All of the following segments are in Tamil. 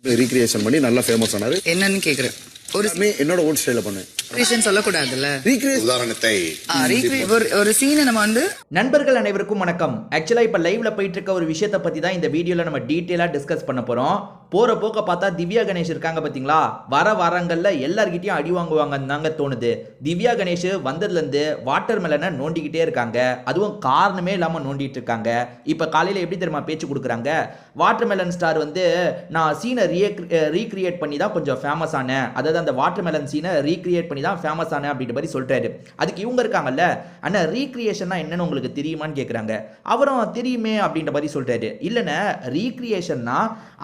ரீக்ரியேஷன் பண்ணி நல்லா ஃபேமஸ் ஆனாரு. என்னன்னு கேக்குறேன். ஒரு என்னோட ஓன் ஸ்டைல பண்ணேன். ரீக்ரியேஷன் சொல்லக்கூடாதுல்ல. உதாரணத்தை ஒரு சீனை நம்ம வந்து நண்பர்கள் அனைவருக்கும் வணக்கம். ஆக்சுவலா இப்ப லைவ்ல போயிட்டு இருக்க ஒரு விஷயத்தை பத்தி தான் இந்த வீடியோல நம்ம டீடைலா டிஸ்கஸ் பண்ண போறோம். போற போக்க பார்த்தா திவ்யா கணேஷ் இருக்காங்க பாத்தீங்களா, வர வாரங்கள்ல எல்லார்கிட்டயும் அடி வாங்குவாங்கன்னு தாங்க தோணுது. திவ்யா கணேஷ் வந்ததுல இருந்து வாட்டர் மெலனை நோண்டிக்கிட்டே இருக்காங்க, அதுவும் காரணமே இல்லாம நோண்டிட்டு இருக்காங்க. இப்ப காலையில எப்படி தெரியுமா பேச்சு கொடுக்குறாங்க, வாட்டர் மெலன் ஸ்டார் வந்து நான் சீனை ரீக்ரியேட் பண்ணி தான் கொஞ்சம் ஃபேமஸ் ஆனேன், அதாவது அந்த வாட்டர் மெலன் சீனை ரீக்ரியேட் பண்ணி தான் ஃபேமஸ் ஆனேன் அப்படின்ற மாதிரி சொல்றாரு. அதுக்கு இவங்க இருக்காங்கல்ல, அண்ணா ரீக்ரியேஷன்னா என்னன்னு உங்களுக்கு தெரியுமான்னு கேட்குறாங்க. அவரும் தெரியுமே அப்படின்ற மாதிரி சொல்றாரு. இல்லைன்னா ரீக்ரியேஷன்னா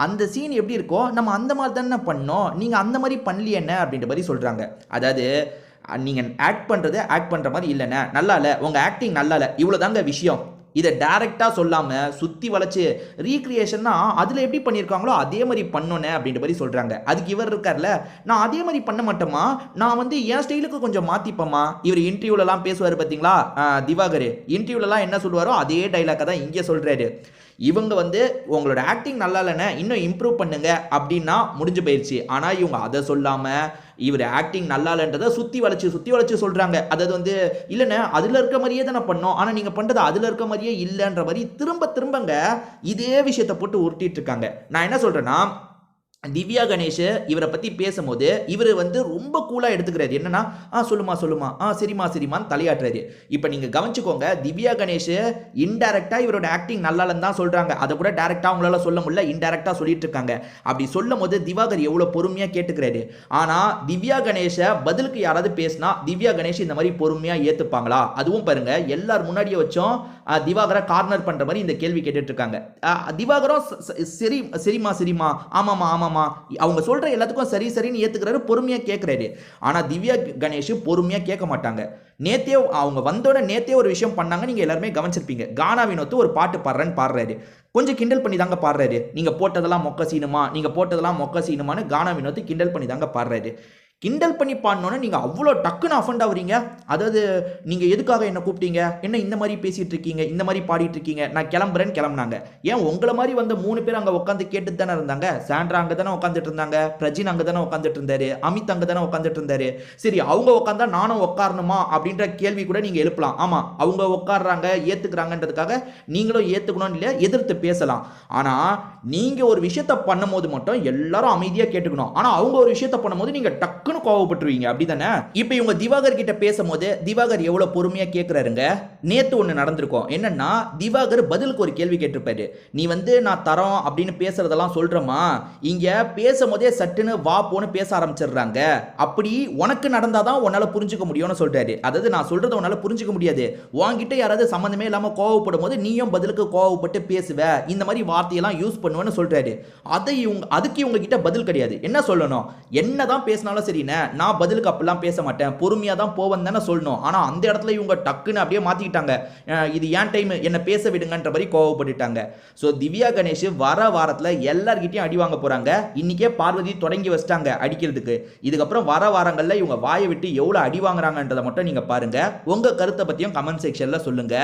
அந்த சீன் எப்படி இருக்கோ நம்ம அந்த மாதிரி தானே பண்ணோம், நீங்க அந்த மாதிரி பண்ணலையே என்ன அப்படின்ற மாதிரி சொல்றாங்க. அதாவது நீங்க ஆக்ட் பண்ற மாதிரி இல்லைண்ணே, நல்லா இல்லை, உங்க ஆக்டிங் நல்லா இல்லை, இவ்வளவுதாங்க விஷயம். இதை டைரக்டா சொல்லாம சுத்தி வளைச்சு ரீக்ரியேஷன்னா அதுல எப்படி பண்ணியிருக்காங்களோ அதே மாதிரி பண்ணோன்னே அப்படின்ற மாதிரி சொல்றாங்க. அதுக்கு இவர் இருக்கார்ல, நான் அதே மாதிரி பண்ண மாட்டோமா, நான் வந்து என் ஸ்டைலுக்கு கொஞ்சம் மாத்திப்போமா. இவர் இன்டர்வியூலலாம் பேசுவார் பார்த்தீங்களா திவாகர், இன்டர்வியூலலாம் என்ன சொல்லுவாரோ அதே டைலாக்கை தான் இங்கே சொல்றாரு. இவங்க வந்து உங்களோட ஆக்டிங் நல்லா இல்லைன்னு இன்னும் இம்ப்ரூவ் பண்ணுங்க அப்படின்னா முடிஞ்சு போயிடுச்சு. ஆனால் இவங்க அதை சொல்லாமல் இவர் ஆக்டிங் நல்லா இல்லைன்றதை சுற்றி வளைச்சு சொல்கிறாங்க. அதாவது வந்து இல்லைண்ணே அதில் இருக்க மாதிரியே தானே பண்ணோம், ஆனால் நீங்கள் பண்ணுறது அதில் இருக்க மாதிரியே இல்லைன்ற மாதிரி திரும்பங்க இதே விஷயத்தை போட்டு உருட்டிட்டு இருக்காங்க. நான் என்ன சொல்கிறேன்னா, திவ்யா கணேஷ் இவரை பற்றி பேசும்போது இவர் வந்து ரொம்ப கூலாக எடுத்துக்கிறாரு. என்னன்னா சொல்லுமா சரிமான்னு தலையாட்டுறாரு. இப்போ நீங்கள் கவனிச்சுக்கோங்க, திவ்யா கணேஷ் இன்டைரக்டாக இவரோட ஆக்டிங் நல்லா இல்லைன்னு தான் சொல்கிறாங்க. அதை கூட டேரெக்டாக அவங்களால சொல்ல முடியல, இன்டைரக்டாக சொல்லிட்டு இருக்காங்க. அப்படி சொல்லும் போது திவாகர் எவ்வளோ பொறுமையாக கேட்டுக்கிறாரு. ஆனால் திவ்யா கணேஷை பதிலுக்கு யாராவது பேசினா திவ்யா கணேஷ் இந்த மாதிரி பொறுமையாக ஏற்றுப்பாங்களா? அதுவும் பாருங்க, எல்லார் முன்னாடியே வச்சோம் திவாகரை கார்னர் பண்ணுற மாதிரி இந்த கேள்வி கேட்டுட்டு இருக்காங்க. திவாகரும் சரிமா ஆமாமா அவங்க சொல்ற எல்லாத்துக்கும் சரின்னு ஏத்துக்கிறாரு, பொறுமையா கேட்கிறாரு. ஆனா திவ்யா கணேஷ் பொறுமையா கேட்க மாட்டாங்க. அவங்க வந்தோட நேத்தே ஒரு விஷயம் பண்ணாங்க, நீங்க எல்லாருமே கவனிச்சிருப்பீங்க. கானா வினோத் ஒரு பாட்டு பாடுறாரு, கொஞ்சம் கிண்டல் பண்ணி தாங்க பாடுறாரு. நீங்க போட்டதெல்லாம் மொக்க சீனுமான்னு கானா வினோத் கிண்டல் பண்ணி தாங்க பாடுறாரு. கிண்டல் பண்ணி பாடணுன்னு நீங்கள் அவ்வளோ டக்குன்னு அஃபண்ட் ஆகுறீங்க. அதாவது நீங்கள் எதுக்காக என்ன கூப்பிட்டீங்க, என்ன இந்த மாதிரி பேசிகிட்டு இருக்கீங்க, இந்த மாதிரி பாடிட்டு இருக்கீங்க, நான் கிளம்புனாங்க. ஏன் உங்களை மாதிரி வந்த 3 பேர் அங்கே உட்காந்து கேட்டுட்டு தானே இருந்தாங்க. சாண்ட்ரா அங்கே தானே உட்காந்துட்டு இருந்தாங்க, பிரஜின் அங்கே தானே உட்காந்துட்டு இருந்தாரு, அமித் அங்கே தானே உட்காந்துட்டு இருந்தாரு. சரி, அவங்க உட்காந்தா நானும் உட்காரணுமா அப்படின்ற கேள்வி கூட நீங்கள் எழுப்பலாம். ஆமாம், அவங்க உட்காடுறாங்க ஏற்றுக்கிறாங்கன்றதுக்காக நீங்களும் ஏற்றுக்கணும் இல்லையா, எதிர்த்து பேசலாம். ஆனால் நீங்கள் ஒரு விஷயத்த பண்ணும் போது மட்டும் எல்லாரும் அமைதியாக கேட்டுக்கணும். ஆனால் அவங்க ஒரு விஷயத்த பண்ணும்போது நீங்கள் டக்கு கோவப்பட்டுருவீங்க, அப்படிதானே? இப்ப இவங்க திவாகர் கிட்ட பேசும்போது திவாகர் எவ்வளவு பொறுமையா கேட்கிறாருங்க. நேத்து ஒண்ணு நடந்திருக்கும். என்னன்னா, திவாகர் பதிலுக்கு ஒரு கேள்வி கேட்டிருப்பாரு. நீ வந்து நான் தரோம் அப்படின்னு பேசுறதெல்லாம் சொல்றமா, இங்க பேசும்போதே சட்டுன்னு வா போன்னு பேச ஆரம்பிச்சிடுறாங்க. அப்படி உனக்கு நடந்தாதான் உன்னால புரிஞ்சுக்க முடியும்னு சொல்றாரு. அதாவது நான் சொல்றதை உன்னால புரிஞ்சுக்க முடியாது, உன்கிட்ட யாராவது சம்பந்தமே இல்லாம கோவப்படும் போது நீயும் பதிலுக்கு கோவப்பட்டு பேசுவ, இந்த மாதிரி வார்த்தையெல்லாம் யூஸ் பண்ணுவேன்னு சொல்றாரு. அதுக்கு இவங்க கிட்ட பதில் கிடையாது. என்ன சொல்லணும், என்னதான் பேசினாலும் சரி, நான் பதிலுக்கு அப்படிலாம் பேச மாட்டேன், பொறுமையா தான் போவேன் தானே சொல்லணும். ஆனா அந்த இடத்துல இவங்க டக்குன்னு அப்படியே மாத்திக்கிட்டாங்க. இது ஏன் டைம், என்ன பேச விடுங்கன்ற மாதிரி கோவப்பட்டுட்டாங்க. ஸோ திவ்யா கணேஷ் வர வாரத்தில் எல்லார்கிட்டையும் அடி வாங்க போறாங்க. இன்னைக்கே பார்வதி தொடங்கி வச்சிட்டாங்க அடிக்கிறதுக்கு. இதுக்கப்புறம் வர வாரங்களில் இவங்க வாயை விட்டு எவ்வளவு அடி வாங்குறாங்கன்றதை மட்டும் நீங்க பாருங்க. உங்க கருத்தை பத்தியும் கமெண்ட் செக்ஷன்ல சொல்லுங்க.